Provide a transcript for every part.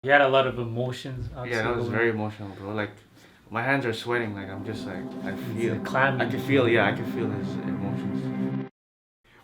You had a lot of emotions. Yeah, that was very emotional, bro. Like, my hands are sweating. Like, I'm just like, I feel. Clammy. I can feel, yeah, I can feel his emotions.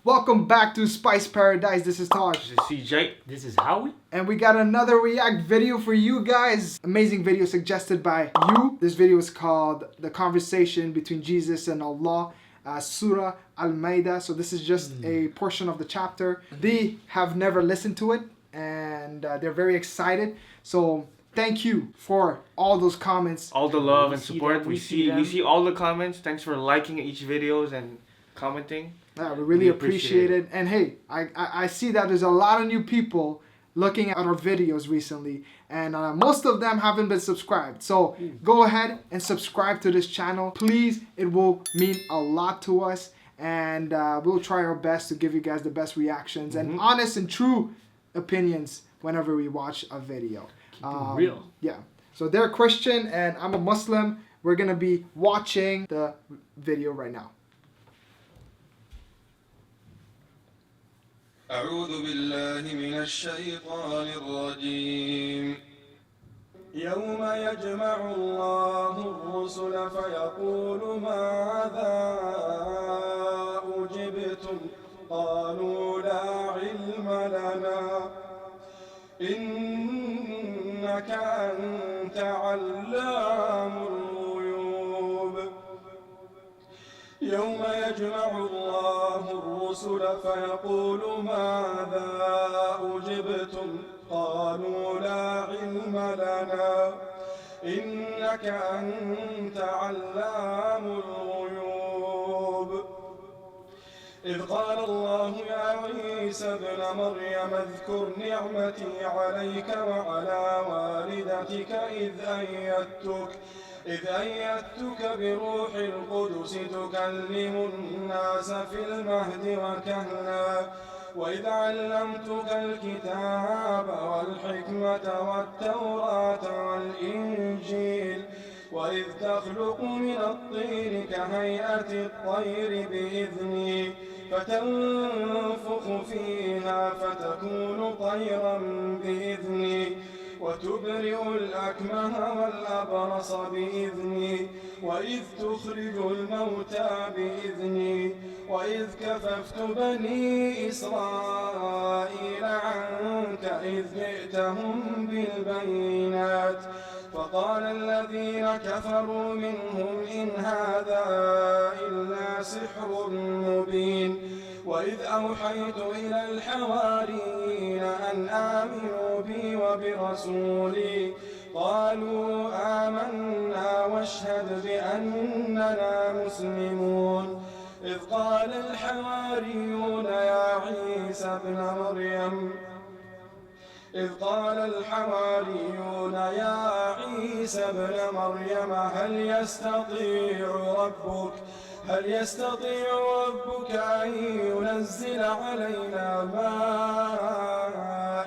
Welcome back to SpiceParadise. This is Taj. This is CJ. This is Howie. And we got another react video for you guys. Amazing video suggested by you. This video is called The Conversation Between Jesus and Allah, Surah Al-Maida. So this is just a portion of the chapter. They have never listened to it and they're very excited. So thank you for all those comments. All the love and support. Them, we see all the comments. Thanks for liking each videos and commenting. Yeah, we really appreciate it. And hey, I see that there's a lot of new people looking at our videos recently, and most of them haven't been subscribed. So go ahead and subscribe to this channel, please. It will mean a lot to us, and we'll try our best to give you guys the best reactions and honest and true opinions whenever we watch a video. Real. Yeah. So they're Christian and I'm a Muslim. We're gonna be watching the video right now. أعوذ بالله من الشيطان الرجيم يوم يجمع الله الرسل فيقول ماذا أجبتم قالوا لا علم لنا إنك أنت علام الغيوب يوم يجمع الله الرسل فيقول ماذا أجبتم قالوا لا علم لنا إنك أنت علام الغيوب إذ قال الله يا عيسى ابن مريم اذكر نعمتي عليك وعلى والدتك إذ أيدتك بروح القدس تكلم الناس في المهد وكهلا وإذ علمتك الكتاب والحكمة والتوراة والإنجيل وإذ تخلق من الطين كهيئة الطير بإذني فتنفخ فيها فتكون طيرا بإذني وتبرئ الأكمه والأبرص بإذني وإذ تخرج الموتى بإذني وإذ كففت بني إسرائيل عنك إذ جئتهم بالبينات فقال الذين كفروا منهم إن هذا إلا سحر مبين وإذ أوحيت إلى الحواريين أن آمنوا بي وبرسولي قالوا آمنا واشهد بأننا مسلمون إذ قال الحواريون يا عيسى ابن مريم هل يستطيع ربك أن ينزل علينا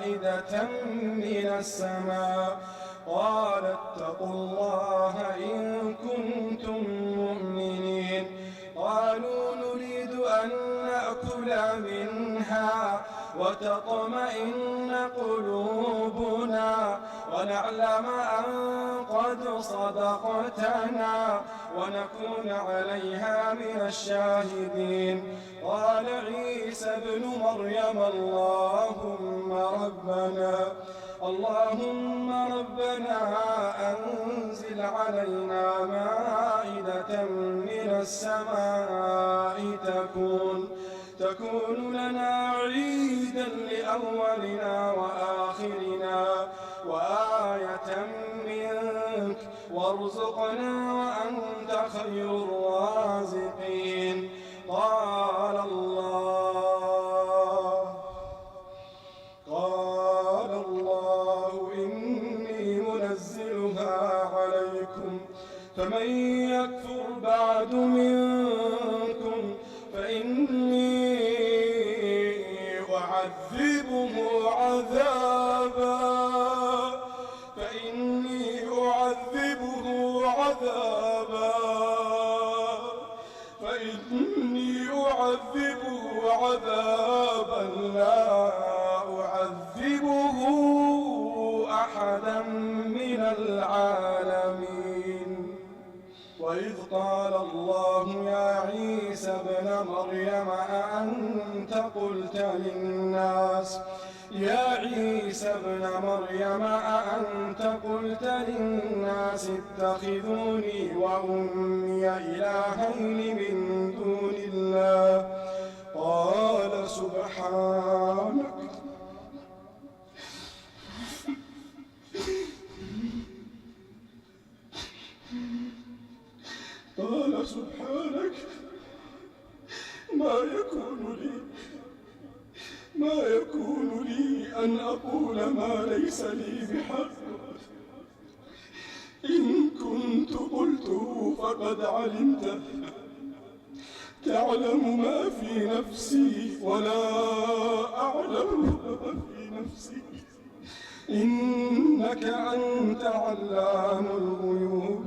مائدة من السماء قال اتقوا الله إن كنتم مؤمنين قالوا نريد أن نأكل منها وتطمئن قلوبنا ونعلم أن قد صدقتنا ونكون عليها من الشاهدين قال عيسى ابن مريم اللهم ربنا أنزل علينا مائدة من السماء تكون لنا عيدا لأولنا وآخرنا وآية منك وارزقنا وأنت خير الرازقين قال الله إني منزلها عليكم فمن يكفر بعد منكم فإني أعذبه عذابا لا أعذبه أحدا أحدا من العالمين. وإذ قال الله يا عيسى ابن مريم أأنت قلت للناس اتخذوني وأمي إلهين من دون الله قال سبحانك ما يكون لي أن أقول ما ليس لي بحق. إن كنت قلته فقد علمته، تعلم ما في نفسي ولا أعلم ما في نفسك، إنك أنت علام الغيوب.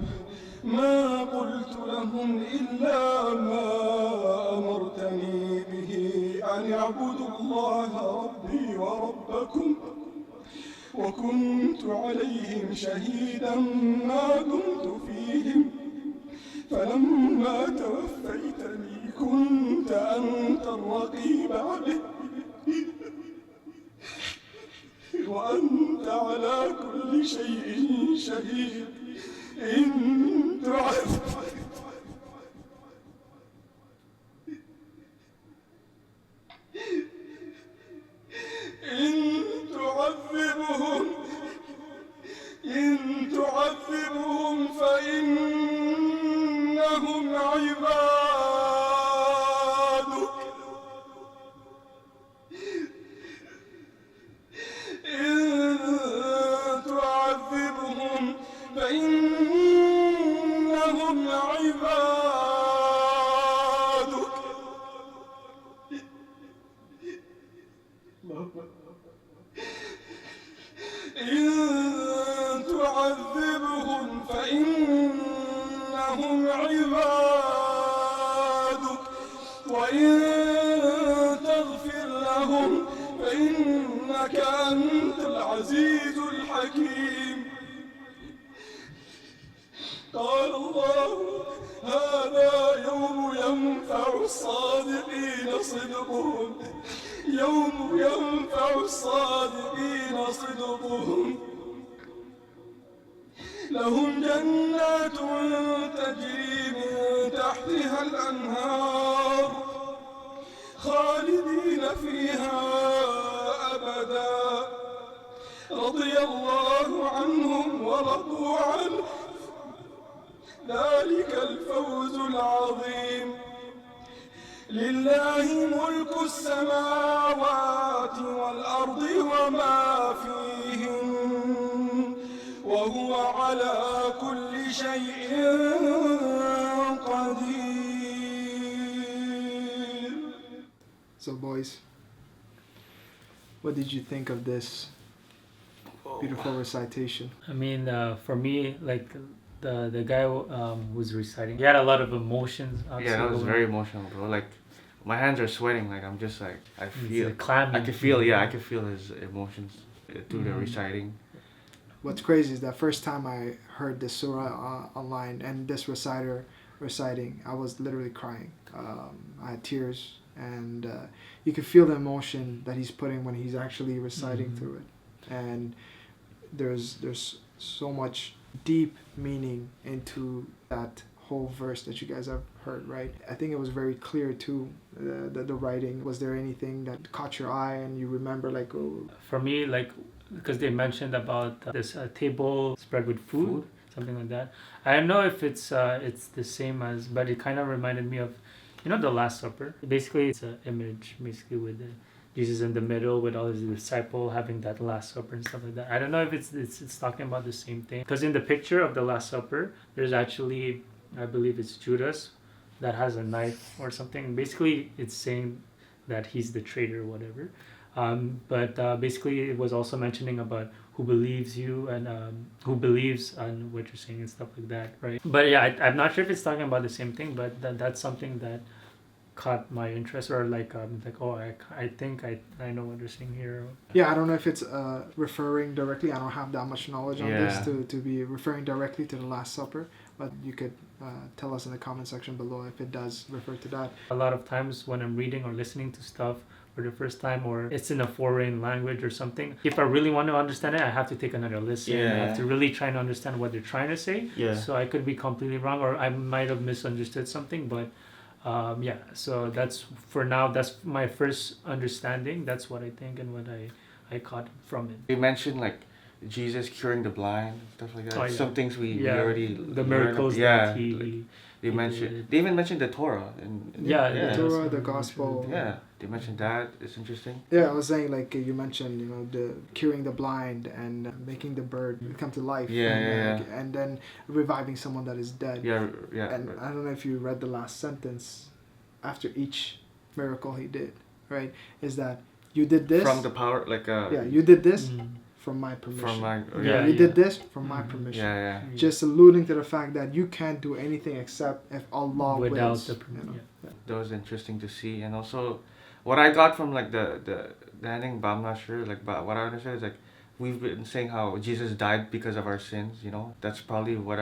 ما قلت لهم إلا ما أمرتني به أن اعبدوا الله ربي وربكم، وكنت عليهم شهيدا ما دمت فيهم، فلما توفيتني كنت أنت الرقيب عليهم وأنت على كل شيء شهيد. إن تعذبهم فإنهم عبادك، إن تعذبهم فإنهم عبادك. إن تعذبهم فإنهم عبادك وإن تغفر لهم فإنك أنت العزيز الحكيم. قال الله هذا يوم ينفع الصادقين صدقهم، يوم ينفع الصادقين صدقهم. لهم جنات تجري من تحتها الأنهار خالدين فيها أبدا، رضي الله عنهم ورضوا عنه، ذلك الفوز العظيم. لله ملك السماوات والأرض وما فيهن وهو على كل شيء قدير. So boys, what did you think of this beautiful recitation? I mean, for me, like the guy who's reciting, he had a lot of emotions. Yeah, that was very emotional, bro. Like, my hands are sweating. Like, I'm just like, I feel. Clammy. I can feel his emotions through the reciting. What's crazy is that first time I heard this surah online and this reciter reciting, I was literally crying. I had tears, and you could feel the emotion that he's putting when he's actually reciting through it. And there's so much deep meaning into that whole verse that you guys have heard, right? I think it was very clear too, the writing. Was there anything that caught your eye and you remember, like, oh? For me, like, because they mentioned about this table spread with food, something like that. I don't know if it's the same as, but it kind of reminded me of, the Last Supper. Basically, it's an image, basically, with Jesus in the middle with all his disciples having that Last Supper and stuff like that. I don't know if it's talking about the same thing. Because in the picture of the Last Supper, there's actually, I believe it's Judas that has a knife or something. Basically, it's saying that he's the traitor or whatever. But basically, it was also mentioning about who believes you and who believes on what you're saying and stuff like that, right? But yeah, I'm not sure if it's talking about the same thing, but that's something that caught my interest, or like oh, I think I know what they're saying here. Yeah, I don't know if it's referring directly. I don't have that much knowledge on this Yeah. to be referring directly to the Last Supper, but you could tell us in the comment section below if it does refer to that. A lot of times when I'm reading or listening to stuff for the first time, or it's in a foreign language or something, if I really want to understand it, I have to take another listen. I have to really try to understand what they're trying to say. Yeah. So I could be completely wrong, or I might have misunderstood something, but yeah, so that's for now, that's my first understanding. That's what I think and what I caught from it. You mentioned like Jesus curing the blind, stuff like that. Oh, yeah. Some things we Yeah, already the learned. miracles Yeah, that he like, they he mentioned. did. They even mentioned the Torah Yeah, The yeah. Torah, the Gospel. Yeah, they mentioned that. It's interesting. Yeah, I was saying like you mentioned, you know, the curing the blind and making the bird come to life. Yeah, and, yeah, and then reviving someone that is dead. Yeah, yeah. And I don't know if you read the last sentence after each miracle he did, right? Is that you did this From the power, like yeah, you did this Mm. from my permission. from my Yeah, you did this from my Mhm. permission. yeah, yeah. Just alluding to the fact that you can't do anything except if Allah Without wills. the you know? yeah. That was interesting to see, and also what I got from like the ending, but I'm not sure. Like, but what I understood is like we've been saying how Jesus died because of our sins. You know, that's probably what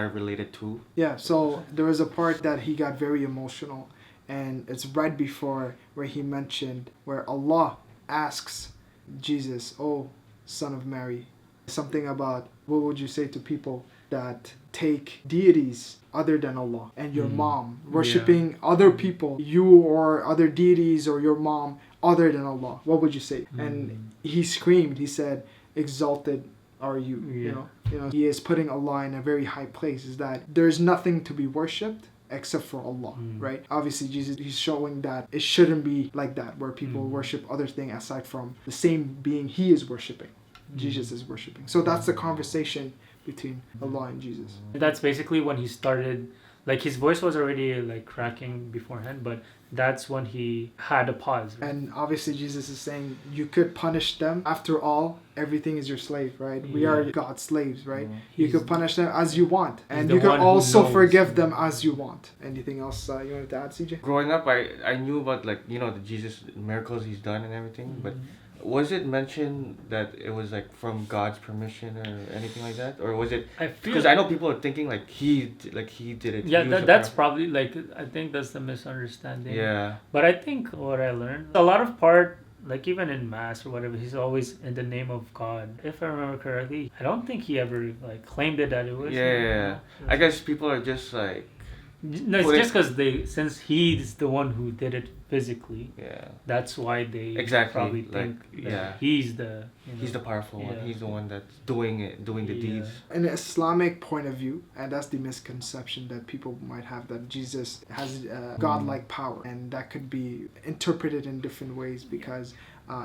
I related to. Yeah, so there was a part that he got very emotional, and it's right before where he mentioned where Allah asks Jesus, "Oh, son of Mary," something about what would you say to people that take deities other than Allah and your mom, worshipping other people, you or other deities or your mom other than Allah? What would you say? And he screamed, he said, "Exalted are you." Yeah. You know, he is putting Allah in a very high place, is that there's nothing to be worshipped except for Allah, right? Obviously, Jesus, he's showing that it shouldn't be like that, where people worship other things aside from the same being he is worshipping. Jesus is worshipping. So that's the conversation between Allah and Jesus. That's basically when he started, like his voice was already like cracking beforehand, but that's when he had a pause. Right? And obviously Jesus is saying you could punish them. After all, everything is your slave, right? We are God's slaves, right? You He's- could punish them as you want. And the you could one who also knows. forgive them as you want. Anything else you wanted to add, CJ? Growing up, I knew about like the Jesus miracles he's done and everything, but was it mentioned that it was like from God's permission or anything like that, or was it? I feel Because I know people are thinking like he did it. yeah, He was that's a probably like, I think that's the misunderstanding. yeah. But I think what I learned, a lot of part, like even in mass or whatever, he's always in the name of God. If I remember correctly, I don't think he ever like claimed it that it was. Yeah. I guess people are just like No, it's just because since he's the one who did it physically, yeah. that's why they Exactly, probably like, think that yeah. he's the He's the powerful one. Yeah. He's the one that's doing the Yeah. deeds. An Islamic point of view, and that's the misconception that people might have, that Jesus has godlike power, and that could be interpreted in different ways because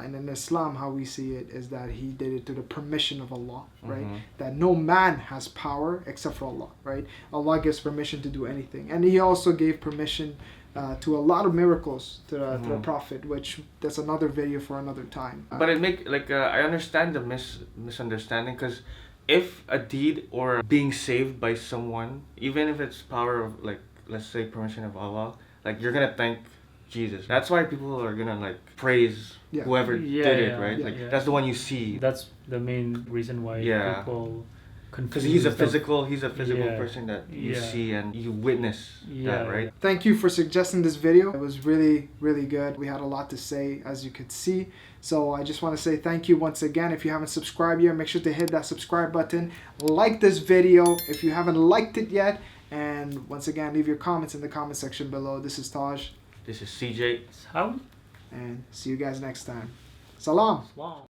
and in Islam, how we see it is that he did it to the permission of Allah, right? That no man has power except for Allah, right? Allah gives permission to do anything, and he also gave permission to a lot of miracles to the Prophet, which that's another video for another time. But it make like I understand the misunderstanding, because if a deed or being saved by someone, even if it's power of like, let's say, permission of Allah, like you're gonna thank Jesus. That's why people are gonna like praise Yeah. whoever Yeah, did it, yeah, right? yeah, Like yeah. that's the one you see. That's the main reason why Yeah. people Because confuse he's a the- physical Yeah. person that you Yeah. see and you witness that, right? Thank you for suggesting this video. It was really, really good. We had a lot to say, as you could see. So I just want to say thank you once again. If you haven't subscribed yet, make sure to hit that subscribe button. Like this video if you haven't liked it yet. And once again, leave your comments in the comment section below. This is Taj, This is CJ. How? and see you guys next time. Salam. Wow.